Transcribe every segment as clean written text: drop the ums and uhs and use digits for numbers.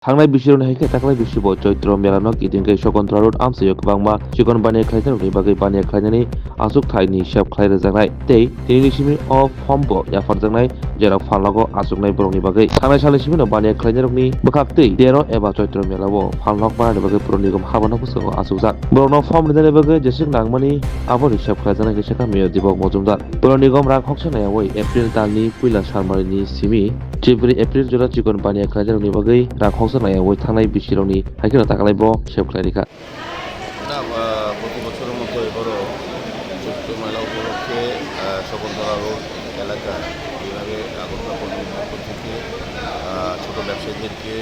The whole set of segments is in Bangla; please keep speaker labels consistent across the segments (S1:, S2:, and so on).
S1: थांनाय बोसोरावनो हायखे दाख्लै बोसोराव चैत्र मेलानो गिदिंगै शकुन्तला रोड आमसायाव गोबांमा चिकन बानिया खालायनायनि बागै बानिया खालायनायनि आसुक थायनि हिसाब खालायरोजानाय तै दिनैसिम फर्मबो याफारजानाय जेराव फालनांगौ आसुकनाय बरंनि बागै थांनाय साननैसिम बानिया खालायनायनि बोखाक्तै तेर एबा चैत्र मेलाव फालनांग बानायनि बागै बर निगम हाबानांगौ सो आसुकजाक बरनाव फर्म लिरनायनि बागै जेसेक नांमानि आबर हिसाब खालायजानाय गेसेका मेयर दिबक मजुमदार बर निगम रां हकसानायावै एप्रिल दाननि पुइला सानमारिनि सिमि चिब्रि एप्रिल जरा चिकन बानिया खालायनायनि बागै रां हकसानायावै थांनाय बोसोरावनि हायखेना दाखालायब हिसाब खालायरिखा
S2: না প্রতি বছরের মতো এবারও চৈত্র মেলা উপলক্ষে শকুন্তলা রোড এলাকায় যেভাবে আগরতলা পল্লী পক্ষ থেকে ছোটো ব্যবসায়ীদেরকে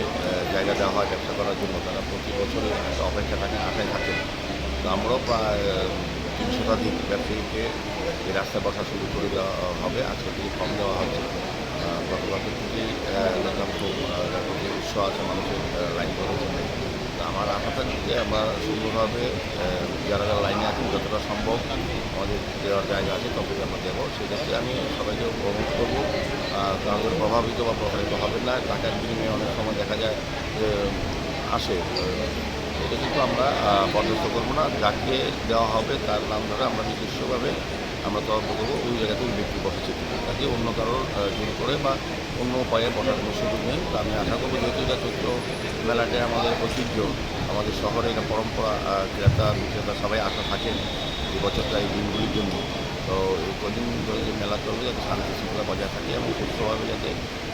S2: জায়গা দেওয়া হয় ব্যবসা করার জন্য তারা প্রতি বছরে একটা অপেক্ষা থাকেন আশায় থাকেন। তো আমরাও প্রায় ৩ শতাধিক ব্যবসায়ীকে এই রাস্তায় বসা শুরু করে দেওয়া হবে। আজকে থেকে ফর্ম দেওয়া হচ্ছে। গতকাল থেকেই দেখলাম খুব উৎসাহ আছে মানুষের লাইন করেছে। আমার আশা থাকবে যে আমরা সুন্দরভাবে যারা যারা লাইনে আছেন যতটা সম্ভব আমাদের দেওয়ার জায়গা আছে ততটুকু আমরা দেবো। সেক্ষেত্রে আমি সবাইকে অনুরোধ করবো কাউকে প্রভাবিত বা প্রভাবিত হবে না। টাকার বিনিময়ে অনেক সময় দেখা যায় যে আসে, এটা কিন্তু আমরা বরদাস্ত করবো না। যাকে দেওয়া হবে তার নাম ধরে আমরা নিজস্বভাবে আমরা তদন্ত করবো ওই জায়গাতে ওই ব্যক্তি বসেছে তাকে অন্য কারোর জোর করে বা অন্য উপায়ে বসার কোনো সুযোগ নেই। তো আমি আশা করবো যেহেতু এটা চৈত্র মেলাটাই আমাদের ঐতিহ্য, আমাদের শহরে এটা পরম্পরা, ক্রেতা বিক্রেতা সবাই আশা থাকেন এই বছরটা এই দিনগুলির জন্য। তো এই কদিন ধরে যে মেলা চলবে যাতে শান্তি শৃঙ্খলা বজায় থাকে এবং সুস্থভাবে যাতে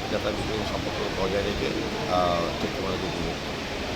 S2: ক্রেতা বিক্রেতা সম্পর্ক বজায় রেখে চৈত্র মেলাকে